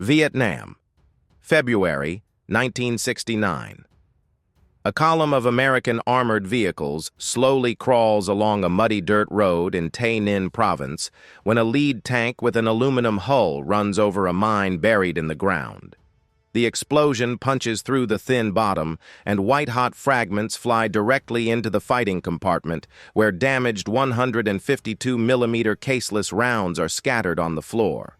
Vietnam, February 1969. A column of American armored vehicles slowly crawls along a muddy dirt road in Tay Ninh Province when a lead tank with an aluminum hull runs over a mine buried in the ground. The explosion punches through the thin bottom, and white-hot fragments fly directly into the fighting compartment, where damaged 152mm caseless rounds are scattered on the floor.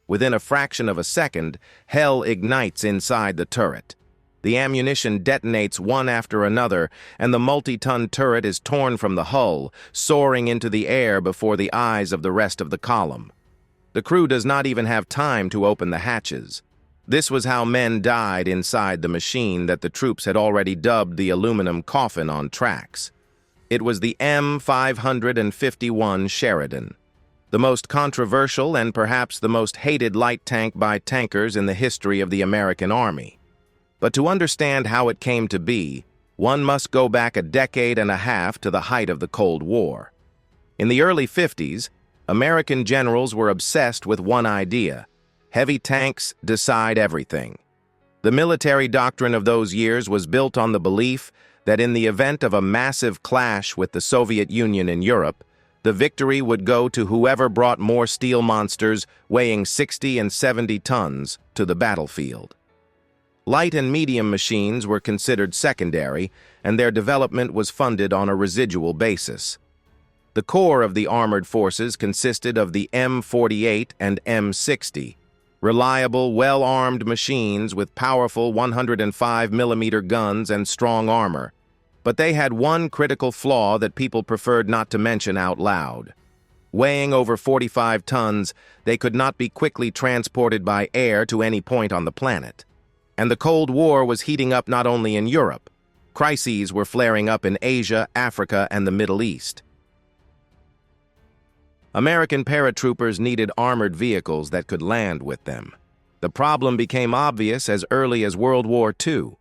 Within a fraction of a second, hell ignites inside the turret. The ammunition detonates one after another, and the multi-ton turret is torn from the hull, soaring into the air before the eyes of the rest of the column. The crew does not even have time to open the hatches. This was how men died inside the machine that the troops had already dubbed the aluminum coffin on tracks. It was the M551 Sheridan, the most controversial and perhaps the most hated light tank by tankers in the history of the American Army. But to understand how it came to be, one must go back a decade and a half to the height of the Cold War. In the early 50s, American generals were obsessed with one idea: heavy tanks decide everything. The military doctrine of those years was built on the belief that in the event of a massive clash with the Soviet Union in Europe, the victory would go to whoever brought more steel monsters weighing 60 and 70 tons to the battlefield. Light and medium machines were considered secondary, and their development was funded on a residual basis. The core of the armored forces consisted of the M48 and M60, reliable, well-armed machines with powerful 105mm guns and strong armor. But they had one critical flaw that people preferred not to mention out loud. Weighing over 45 tons, they could not be quickly transported by air to any point on the planet. And the Cold War was heating up not only in Europe. Crises were flaring up in Asia, Africa, and the Middle East. American paratroopers needed armored vehicles that could land with them. The problem became obvious as early as World War II.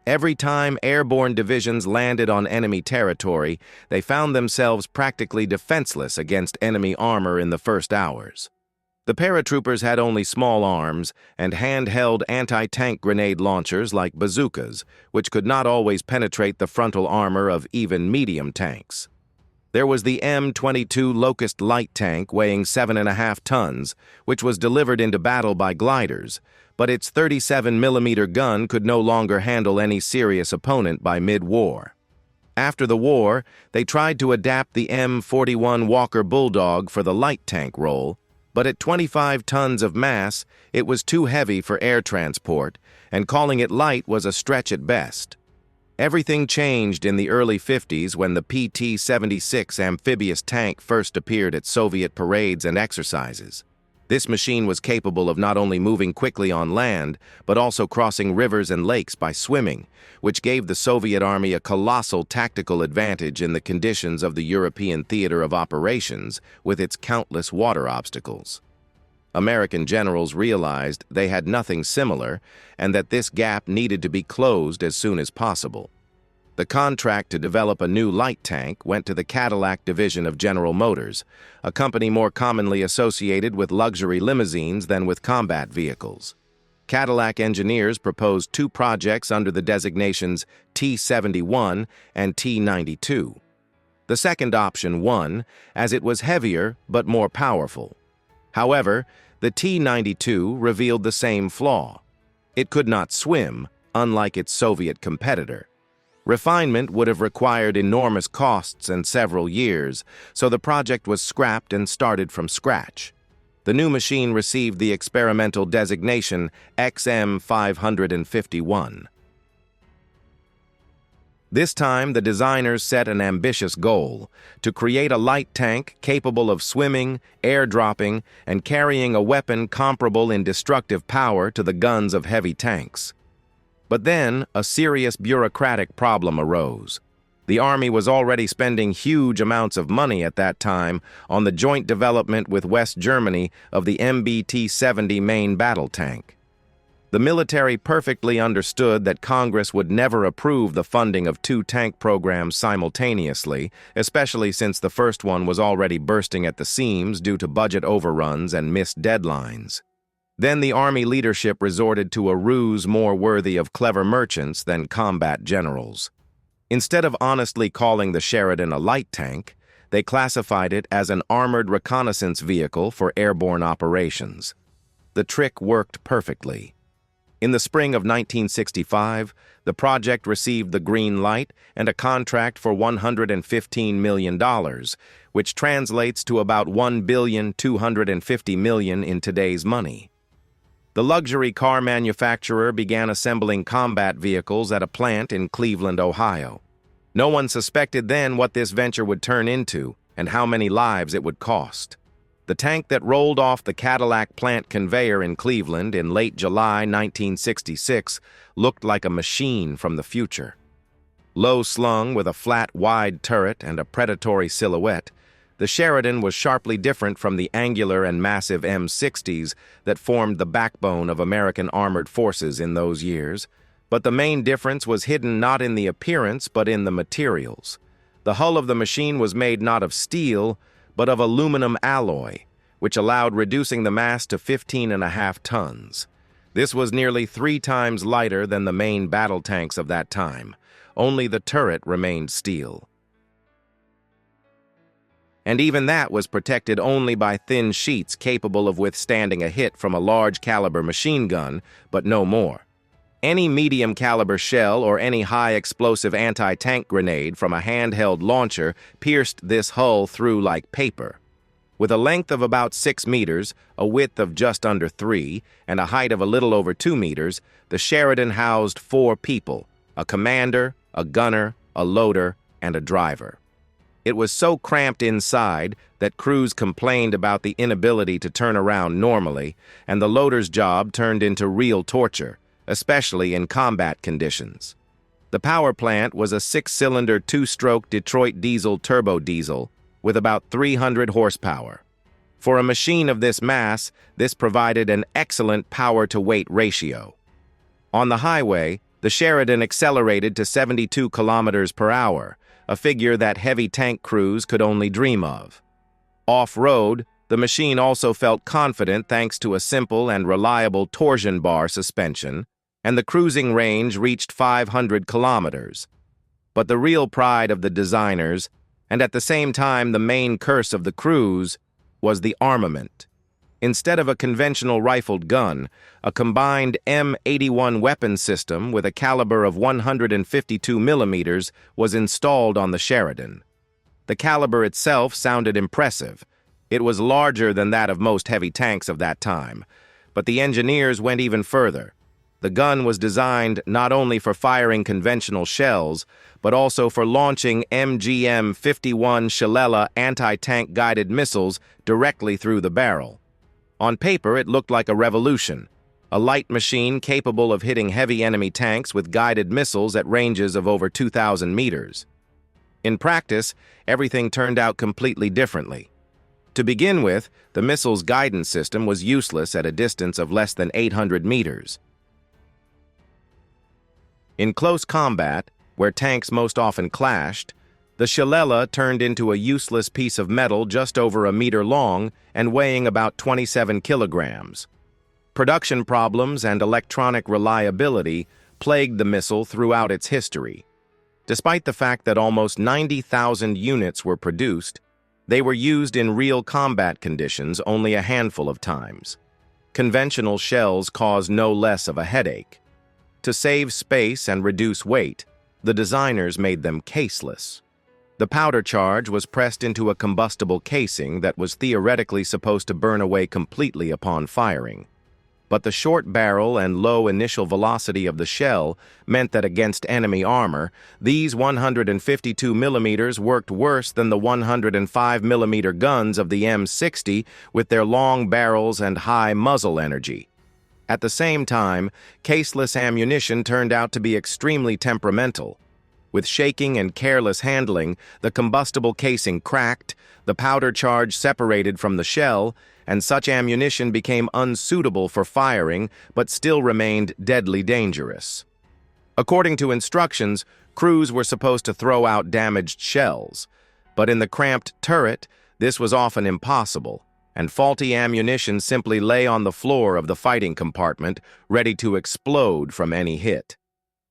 Every time airborne divisions landed on enemy territory, they found themselves practically defenseless against enemy armor in the first hours. The paratroopers had only small arms and handheld anti-tank grenade launchers like bazookas, which could not always penetrate the frontal armor of even medium tanks. There was the M22 Locust light tank weighing 7.5 tons, which was delivered into battle by gliders, but its 37mm gun could no longer handle any serious opponent by mid-war. After the war, they tried to adapt the M41 Walker Bulldog for the light tank role, but at 25 tons of mass, it was too heavy for air transport, and calling it light was a stretch at best. Everything changed in the early 50s when the PT-76 amphibious tank first appeared at Soviet parades and exercises. This machine was capable of not only moving quickly on land, but also crossing rivers and lakes by swimming, which gave the Soviet Army a colossal tactical advantage in the conditions of the European theater of operations with its countless water obstacles. American generals realized they had nothing similar and that this gap needed to be closed as soon as possible. The contract to develop a new light tank went to the Cadillac division of General Motors, a company more commonly associated with luxury limousines than with combat vehicles. Cadillac engineers proposed two projects under the designations T-71 and T-92. The second option won, as it was heavier but more powerful. However, the T-92 revealed the same flaw. It could not swim, unlike its Soviet competitor. Refinement would have required enormous costs and several years, so the project was scrapped and started from scratch. The new machine received the experimental designation XM551. This time, the designers set an ambitious goal: to create a light tank capable of swimming, airdropping, and carrying a weapon comparable in destructive power to the guns of heavy tanks. But then, a serious bureaucratic problem arose. The Army was already spending huge amounts of money at that time on the joint development with West Germany of the MBT-70 main battle tank. The military perfectly understood that Congress would never approve the funding of two tank programs simultaneously, especially since the first one was already bursting at the seams due to budget overruns and missed deadlines. Then the Army leadership resorted to a ruse more worthy of clever merchants than combat generals. Instead of honestly calling the Sheridan a light tank, they classified it as an armored reconnaissance vehicle for airborne operations. The trick worked perfectly. In the spring of 1965, the project received the green light and a contract for $115 million, which translates to about $1,250 million in today's money. The luxury car manufacturer began assembling combat vehicles at a plant in Cleveland, Ohio. No one suspected then what this venture would turn into and how many lives it would cost. The tank that rolled off the Cadillac plant conveyor in Cleveland in late July 1966 looked like a machine from the future. Low-slung with a flat, wide turret and a predatory silhouette, the Sheridan was sharply different from the angular and massive M60s that formed the backbone of American armored forces in those years, but the main difference was hidden not in the appearance but in the materials. The hull of the machine was made not of steel, but of aluminum alloy, which allowed reducing the mass to 15.5 tons. This was nearly 3 times lighter than the main battle tanks of that time. Only the turret remained steel. And even that was protected only by thin sheets capable of withstanding a hit from a large-caliber machine gun, but no more. Any medium-caliber shell or any high-explosive anti-tank grenade from a handheld launcher pierced this hull through like paper. With a length of about 6 meters, a width of just under 3, and a height of a little over 2 meters, the Sheridan housed 4 people: a commander, a gunner, a loader, and a driver. It was so cramped inside that crews complained about the inability to turn around normally, and the loader's job turned into real torture, especially in combat conditions. The power plant was a 6-cylinder 2-stroke Detroit diesel turbo diesel with about 300 horsepower. For a machine of this mass, this provided an excellent power-to-weight ratio. On the highway, the Sheridan accelerated to 72 kilometers per hour, a figure that heavy tank crews could only dream of. Off-road, the machine also felt confident thanks to a simple and reliable torsion bar suspension, and the cruising range reached 500 kilometers. But the real pride of the designers, and at the same time the main curse of the crews, was the armament. Instead of a conventional rifled gun, a combined M81 weapon system with a caliber of 152 millimeters was installed on the Sheridan. The caliber itself sounded impressive. It was larger than that of most heavy tanks of that time, but the engineers went even further. The gun was designed not only for firing conventional shells, but also for launching MGM-51 Shillelagh anti-tank guided missiles directly through the barrel. On paper, it looked like a revolution, a light machine capable of hitting heavy enemy tanks with guided missiles at ranges of over 2,000 meters. In practice, everything turned out completely differently. To begin with, the missile's guidance system was useless at a distance of less than 800 meters. In close combat, where tanks most often clashed, the Shillelagh turned into a useless piece of metal just over a meter long and weighing about 27 kilograms. Production problems and electronic reliability plagued the missile throughout its history. Despite the fact that almost 90,000 units were produced, they were used in real combat conditions only a handful of times. Conventional shells caused no less of a headache. To save space and reduce weight, the designers made them caseless. The powder charge was pressed into a combustible casing that was theoretically supposed to burn away completely upon firing. But the short barrel and low initial velocity of the shell meant that against enemy armor, these 152 millimeters worked worse than the 105 millimeter guns of the M60 with their long barrels and high muzzle energy. At the same time, caseless ammunition turned out to be extremely temperamental. With shaking and careless handling, the combustible casing cracked, the powder charge separated from the shell, and such ammunition became unsuitable for firing but still remained deadly dangerous. According to instructions, crews were supposed to throw out damaged shells, but in the cramped turret, this was often impossible. and faulty ammunition simply lay on the floor of the fighting compartment, ready to explode from any hit.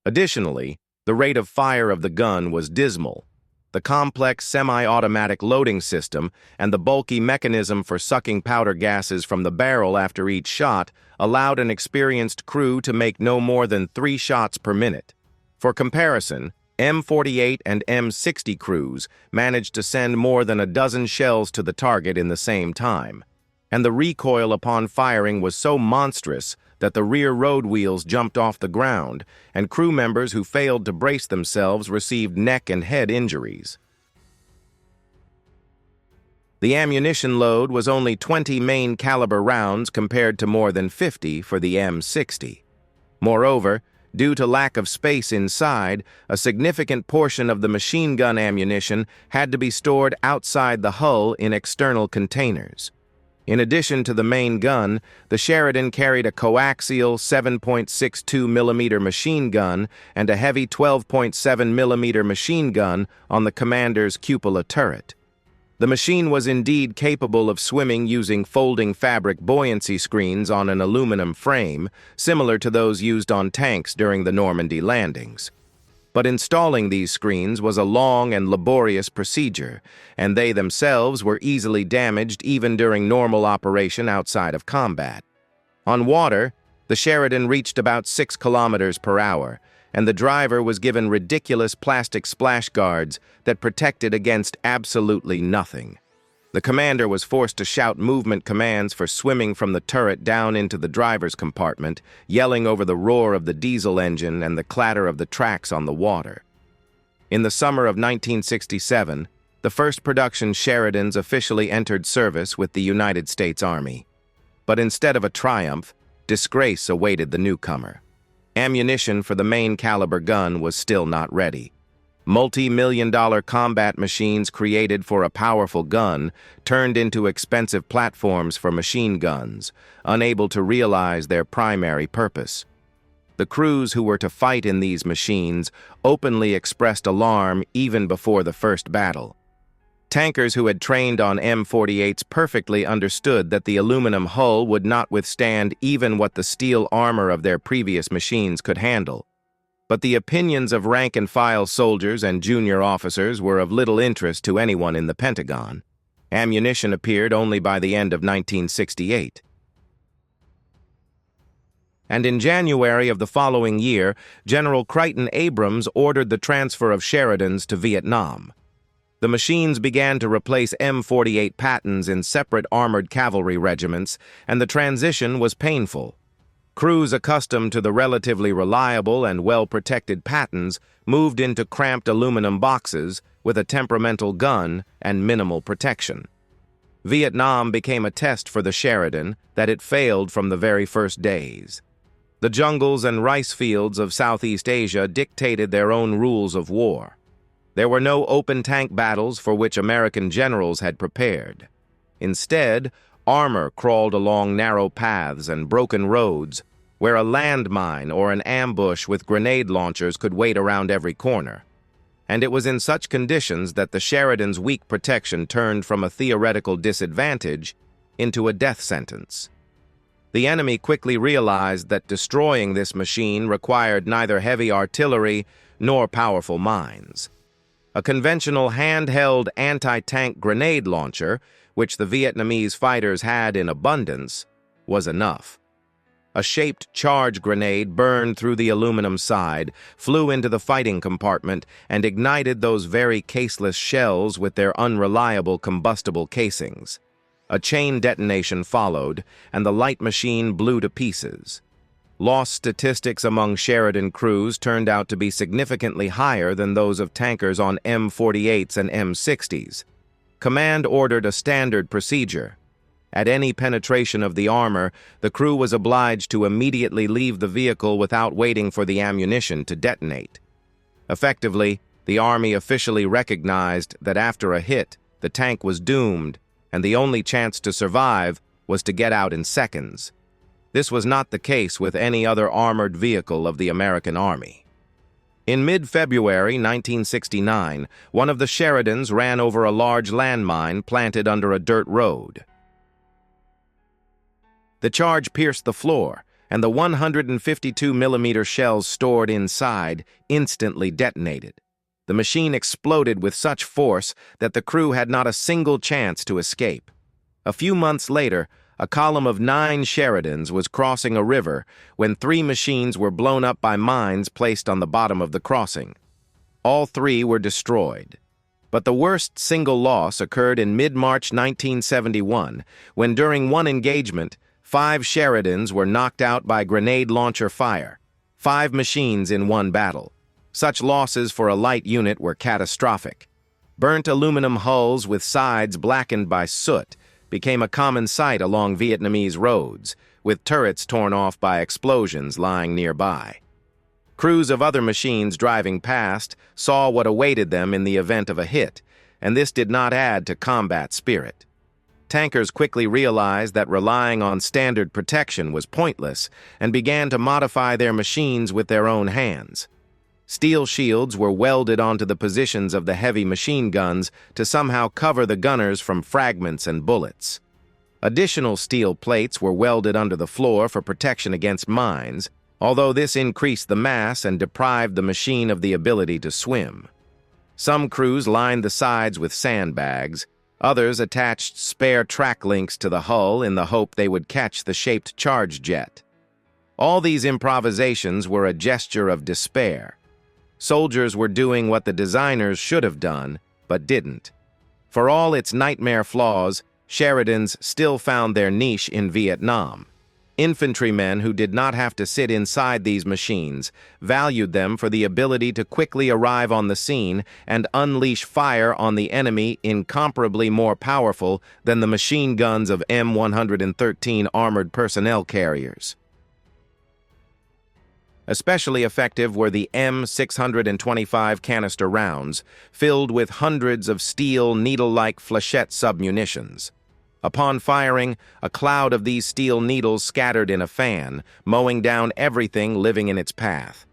Additionally, the rate of fire of the gun was dismal. The complex semi-automatic loading system and the bulky mechanism for sucking powder gases from the barrel after each shot allowed an experienced crew to make no more than 3 shots per minute. For comparison, M48 and M60 crews managed to send more than a dozen shells to the target in the same time, and the recoil upon firing was so monstrous that the rear road wheels jumped off the ground, and crew members who failed to brace themselves received neck and head injuries. The ammunition load was only 20 main caliber rounds compared to more than 50 for the M60. Moreover, due to lack of space inside, a significant portion of the machine gun ammunition had to be stored outside the hull in external containers. In addition to the main gun, the Sheridan carried a coaxial 7.62 mm machine gun and a heavy 12.7 mm machine gun on the commander's cupola turret. The machine was indeed capable of swimming using folding fabric buoyancy screens on an aluminum frame, similar to those used on tanks during the Normandy landings. But installing these screens was a long and laborious procedure, and they themselves were easily damaged even during normal operation outside of combat. On water, the Sheridan reached about 6 kilometers per hour, and the driver was given ridiculous plastic splash guards that protected against absolutely nothing. The commander was forced to shout movement commands for swimming from the turret down into the driver's compartment, yelling over the roar of the diesel engine and the clatter of the tracks on the water. In the summer of 1967, the first production Sheridans officially entered service with the United States Army. But instead of a triumph, disgrace awaited the newcomer. Ammunition for the main caliber gun was still not ready. Multi-million-dollar combat machines created for a powerful gun turned into expensive platforms for machine guns, unable to realize their primary purpose. The crews who were to fight in these machines openly expressed alarm even before the first battle. Tankers who had trained on M48s perfectly understood that the aluminum hull would not withstand even what the steel armor of their previous machines could handle. But the opinions of rank-and-file soldiers and junior officers were of little interest to anyone in the Pentagon. Ammunition appeared only by the end of 1968. And in January of the following year, General Crichton Abrams ordered the transfer of Sheridans to Vietnam. The machines began to replace M48 Pattons in separate armored cavalry regiments, and the transition was painful. Crews accustomed to the relatively reliable and well-protected Pattons moved into cramped aluminum boxes with a temperamental gun and minimal protection. Vietnam became a test for the Sheridan that it failed from the very first days. The jungles and rice fields of Southeast Asia dictated their own rules of war. There were no open tank battles for which American generals had prepared. Instead, armor crawled along narrow paths and broken roads, where a landmine or an ambush with grenade launchers could wait around every corner. And it was in such conditions that the Sheridan's weak protection turned from a theoretical disadvantage into a death sentence. The enemy quickly realized that destroying this machine required neither heavy artillery nor powerful mines. A conventional handheld anti-tank grenade launcher, which the Vietnamese fighters had in abundance, was enough. A shaped charge grenade burned through the aluminum side, flew into the fighting compartment, and ignited those very caseless shells with their unreliable combustible casings. A chain detonation followed, and the light machine blew to pieces. Loss statistics among Sheridan crews turned out to be significantly higher than those of tankers on M48s and M60s. Command ordered a standard procedure. At any penetration of the armor, the crew was obliged to immediately leave the vehicle without waiting for the ammunition to detonate. Effectively, the Army officially recognized that after a hit, the tank was doomed, and the only chance to survive was to get out in seconds. This was not the case with any other armored vehicle of the American Army. In mid-February 1969, one of the Sheridans ran over a large landmine planted under a dirt road. The charge pierced the floor, and the 152mm shells stored inside instantly detonated. The machine exploded with such force that the crew had not a single chance to escape. A few months later, a column of 9 Sheridans was crossing a river when 3 machines were blown up by mines placed on the bottom of the crossing. All 3 were destroyed. But the worst single loss occurred in mid-March 1971, when during one engagement, 5 Sheridans were knocked out by grenade launcher fire, 5 machines in one battle. Such losses for a light unit were catastrophic. Burnt aluminum hulls with sides blackened by soot became a common sight along Vietnamese roads, with turrets torn off by explosions lying nearby. Crews of other machines driving past saw what awaited them in the event of a hit, and this did not add to combat spirit. Tankers quickly realized that relying on standard protection was pointless and began to modify their machines with their own hands. Steel shields were welded onto the positions of the heavy machine guns to somehow cover the gunners from fragments and bullets. Additional steel plates were welded under the floor for protection against mines, although this increased the mass and deprived the machine of the ability to swim. Some crews lined the sides with sandbags, others attached spare track links to the hull in the hope they would catch the shaped charge jet. All these improvisations were a gesture of despair. Soldiers were doing what the designers should have done, but didn't. For all its nightmare flaws, Sheridans still found their niche in Vietnam. Infantrymen who did not have to sit inside these machines valued them for the ability to quickly arrive on the scene and unleash fire on the enemy incomparably more powerful than the machine guns of M113 armored personnel carriers. Especially effective were the M625 canister rounds, filled with hundreds of steel, needle-like flechette submunitions. Upon firing, a cloud of these steel needles scattered in a fan, mowing down everything living in its path.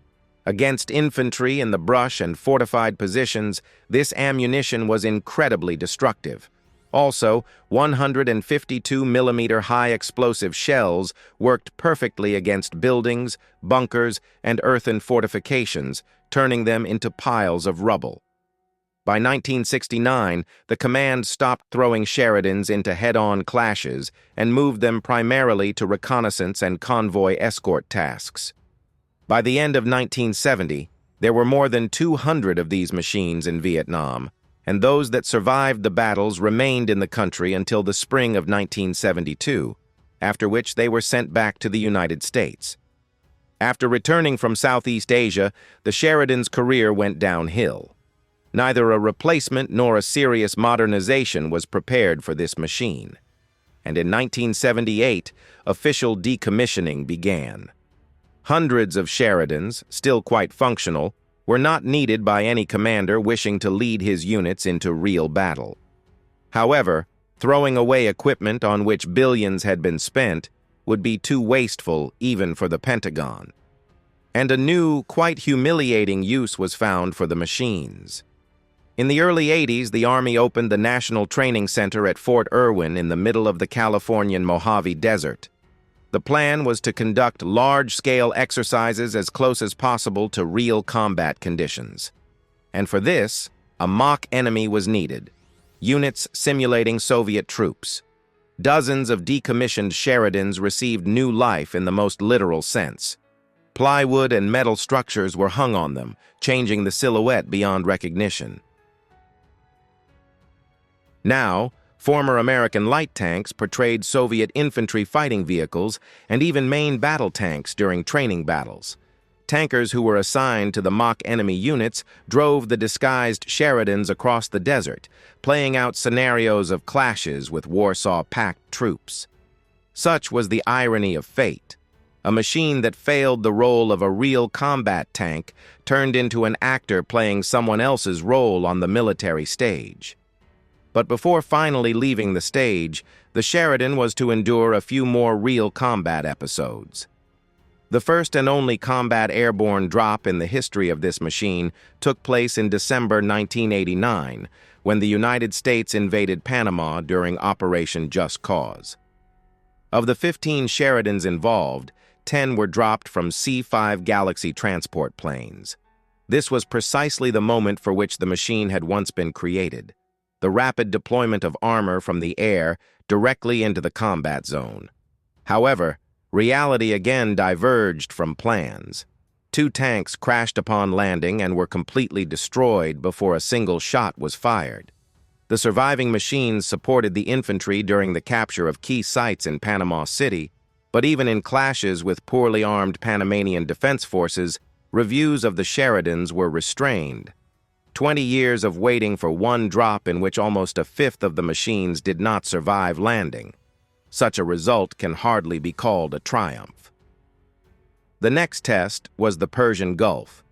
Against infantry in the brush and fortified positions, this ammunition was incredibly destructive. Also, 152mm high-explosive shells worked perfectly against buildings, bunkers, and earthen fortifications, turning them into piles of rubble. By 1969, the command stopped throwing Sheridans into head-on clashes and moved them primarily to reconnaissance and convoy escort tasks. By the end of 1970, there were more than 200 of these machines in Vietnam, and those that survived the battles remained in the country until the spring of 1972, after which they were sent back to the United States. After returning from Southeast Asia, the Sheridan's career went downhill. Neither a replacement nor a serious modernization was prepared for this machine. And in 1978, official decommissioning began. Hundreds of Sheridans, still quite functional, were not needed by any commander wishing to lead his units into real battle. However, throwing away equipment on which billions had been spent would be too wasteful even for the Pentagon. And a new, quite humiliating use was found for the machines. In the early 80s, the Army opened the National Training Center at Fort Irwin in the middle of the Californian Mojave Desert. The plan was to conduct large-scale exercises as close as possible to real combat conditions. And for this, a mock enemy was needed, units simulating Soviet troops. Dozens of decommissioned Sheridans received new life in the most literal sense. Plywood and metal structures were hung on them, changing the silhouette beyond recognition. Now, former American light tanks portrayed Soviet infantry fighting vehicles and even main battle tanks during training battles. Tankers who were assigned to the mock enemy units drove the disguised Sheridans across the desert, playing out scenarios of clashes with Warsaw-packed troops. Such was the irony of fate. A machine that failed the role of a real combat tank turned into an actor playing someone else's role on the military stage. But before finally leaving the stage, the Sheridan was to endure a few more real combat episodes. The first and only combat airborne drop in the history of this machine took place in December 1989, when the United States invaded Panama during Operation Just Cause. Of the 15 Sheridans involved, 10 were dropped from C-5 Galaxy transport planes. This was precisely the moment for which the machine had once been created: the rapid deployment of armor from the air directly into the combat zone. However, reality again diverged from plans. 2 tanks crashed upon landing and were completely destroyed before a single shot was fired. The surviving machines supported the infantry during the capture of key sites in Panama City, but even in clashes with poorly armed Panamanian defense forces, reviews of the Sheridans were restrained. 20 years of waiting for one drop in which almost a fifth of the machines did not survive landing. Such a result can hardly be called a triumph. The next test was the Persian Gulf.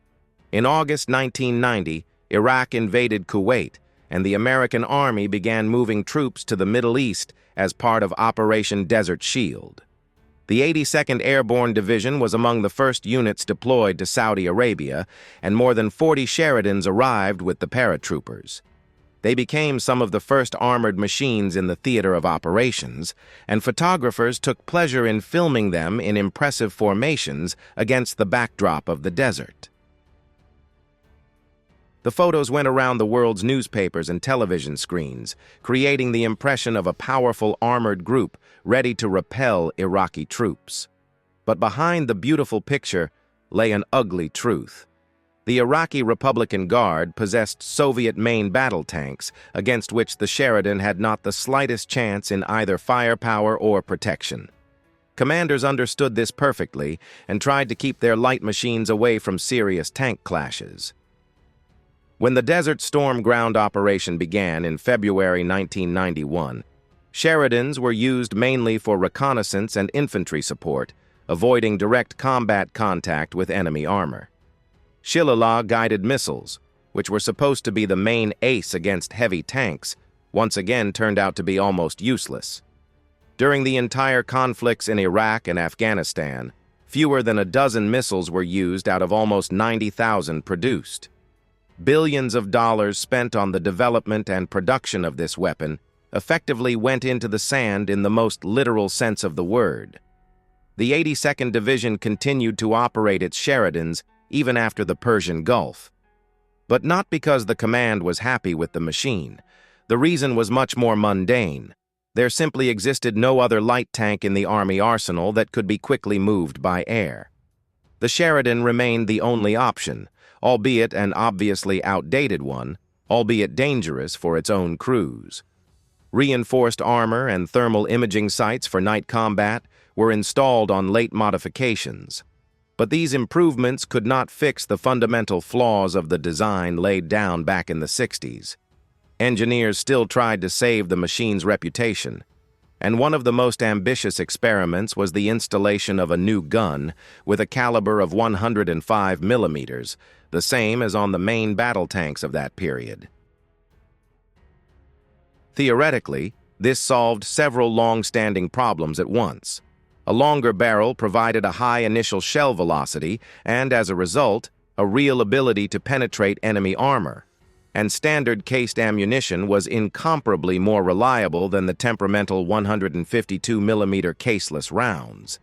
In August 1990, Iraq invaded Kuwait, and the American Army began moving troops to the Middle East as part of Operation Desert Shield. The 82nd Airborne Division was among the first units deployed to Saudi Arabia, and more than 40 Sheridans arrived with the paratroopers. They became some of the first armored machines in the theater of operations, and photographers took pleasure in filming them in impressive formations against the backdrop of the desert. The photos went around the world's newspapers and television screens, creating the impression of a powerful armored group ready to repel Iraqi troops. But behind the beautiful picture lay an ugly truth. The Iraqi Republican Guard possessed Soviet main battle tanks against which the Sheridan had not the slightest chance in either firepower or protection. Commanders understood this perfectly and tried to keep their light machines away from serious tank clashes. When the Desert Storm ground operation began in February 1991, Sheridans were used mainly for reconnaissance and infantry support, avoiding direct combat contact with enemy armor. Shillelagh guided missiles, which were supposed to be the main ace against heavy tanks, once again turned out to be almost useless. During the entire conflicts in Iraq and Afghanistan, fewer than a dozen missiles were used out of almost 90,000 produced. Billions of dollars spent on the development and production of this weapon effectively went into the sand in the most literal sense of the word. The 82nd Division continued to operate its Sheridans even after the Persian Gulf. But not because the command was happy with the machine. The reason was much more mundane. There simply existed no other light tank in the Army arsenal that could be quickly moved by air. The Sheridan remained the only option, albeit an obviously outdated one, albeit dangerous for its own crews. Reinforced armor and thermal imaging sights for night combat were installed on late modifications. But these improvements could not fix the fundamental flaws of the design laid down back in the 60s. Engineers still tried to save the machine's reputation, and one of the most ambitious experiments was the installation of a new gun with a caliber of 105 millimeters, the same as on the main battle tanks of that period. Theoretically, this solved several long-standing problems at once. A longer barrel provided a high initial shell velocity and, as a result, a real ability to penetrate enemy armor. And standard cased ammunition was incomparably more reliable than the temperamental 152mm caseless rounds.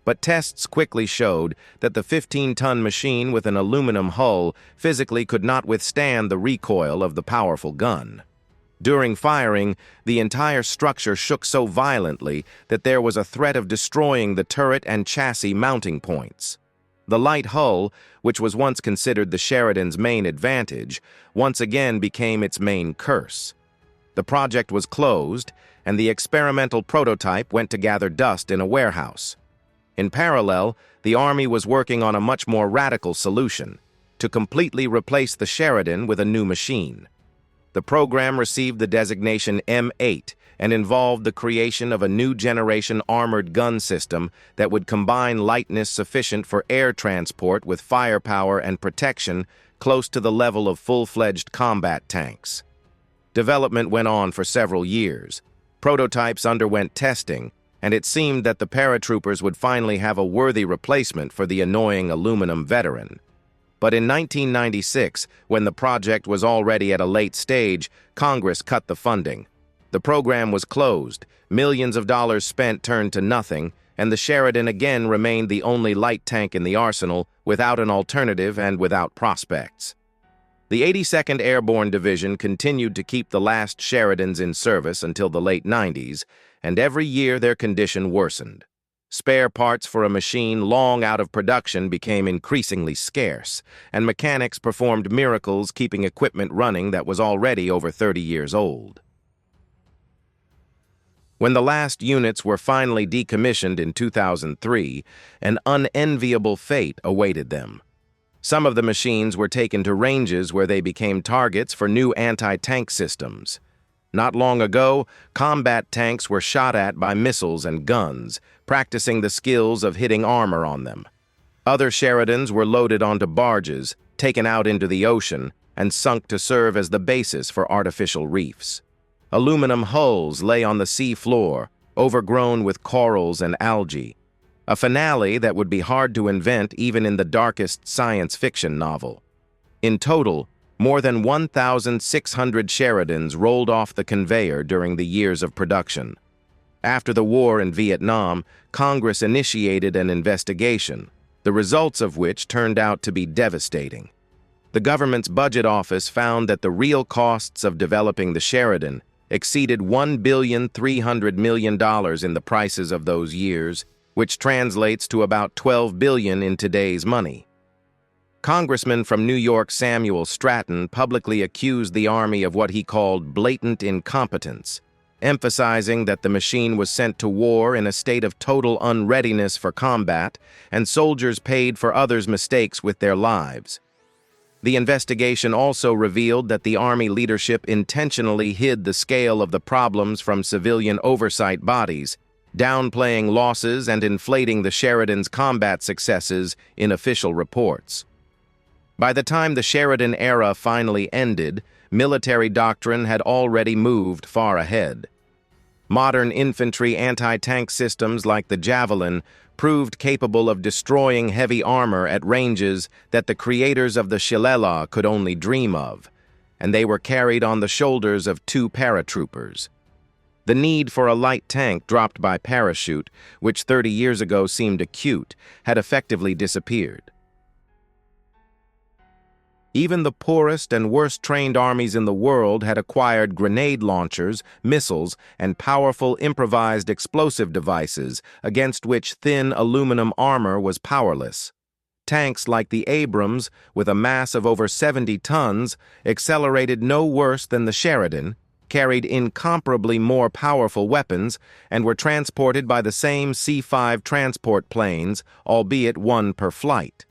But tests quickly showed that the 15-ton machine with an aluminum hull physically could not withstand the recoil of the powerful gun. During firing, the entire structure shook so violently that there was a threat of destroying the turret and chassis mounting points. The light hull, which was once considered the Sheridan's main advantage, once again became its main curse. The project was closed, and the experimental prototype went to gather dust in a warehouse. In parallel, the Army was working on a much more radical solution: to completely replace the Sheridan with a new machine. The program received the designation M8 and involved the creation of a new generation armored gun system that would combine lightness sufficient for air transport with firepower and protection close to the level of full-fledged combat tanks. Development went on for several years. Prototypes underwent testing, and it seemed that the paratroopers would finally have a worthy replacement for the annoying aluminum veteran. But in 1996, when the project was already at a late stage, Congress cut the funding. The program was closed, millions of dollars spent turned to nothing, and the Sheridan again remained the only light tank in the arsenal, without an alternative and without prospects. The 82nd Airborne Division continued to keep the last Sheridans in service until the late 90s, and every year their condition worsened. Spare parts for a machine long out of production became increasingly scarce, and mechanics performed miracles keeping equipment running that was already over 30 years old. When the last units were finally decommissioned in 2003, an unenviable fate awaited them. Some of the machines were taken to ranges where they became targets for new anti-tank systems. Not long ago, combat tanks were shot at by missiles and guns, practicing the skills of hitting armor on them. Other Sheridans were loaded onto barges, taken out into the ocean, and sunk to serve as the basis for artificial reefs. Aluminum hulls lay on the sea floor, overgrown with corals and algae, a finale that would be hard to invent even in the darkest science fiction novel. In total, more than 1,600 Sheridans rolled off the conveyor during the years of production. After the war in Vietnam, Congress initiated an investigation, the results of which turned out to be devastating. The government's budget office found that the real costs of developing the Sheridan exceeded $1.3 billion in the prices of those years, which translates to about $12 billion in today's money. Congressman from New York Samuel Stratton publicly accused the Army of what he called blatant incompetence, emphasizing that the machine was sent to war in a state of total unreadiness for combat, and soldiers paid for others' mistakes with their lives. The investigation also revealed that the Army leadership intentionally hid the scale of the problems from civilian oversight bodies, downplaying losses and inflating the Sheridan's combat successes in official reports. By the time the Sheridan era finally ended, military doctrine had already moved far ahead. Modern infantry anti-tank systems like the Javelin proved capable of destroying heavy armor at ranges that the creators of the Shillelagh could only dream of, and they were carried on the shoulders of 2 paratroopers. The need for a light tank dropped by parachute, which 30 years ago seemed acute, had effectively disappeared. Even the poorest and worst-trained armies in the world had acquired grenade launchers, missiles, and powerful improvised explosive devices against which thin aluminum armor was powerless. Tanks like the Abrams, with a mass of over 70 tons, accelerated no worse than the Sheridan, carried incomparably more powerful weapons, and were transported by the same C-5 transport planes, albeit one per flight.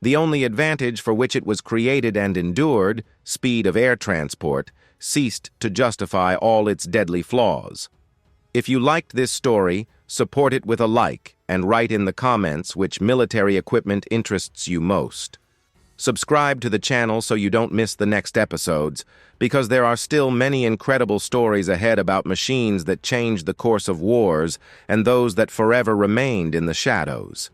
The only advantage for which it was created and endured, speed of air transport, ceased to justify all its deadly flaws. If you liked this story, support it with a like and write in the comments which military equipment interests you most. Subscribe to the channel so you don't miss the next episodes, because there are still many incredible stories ahead about machines that changed the course of wars and those that forever remained in the shadows.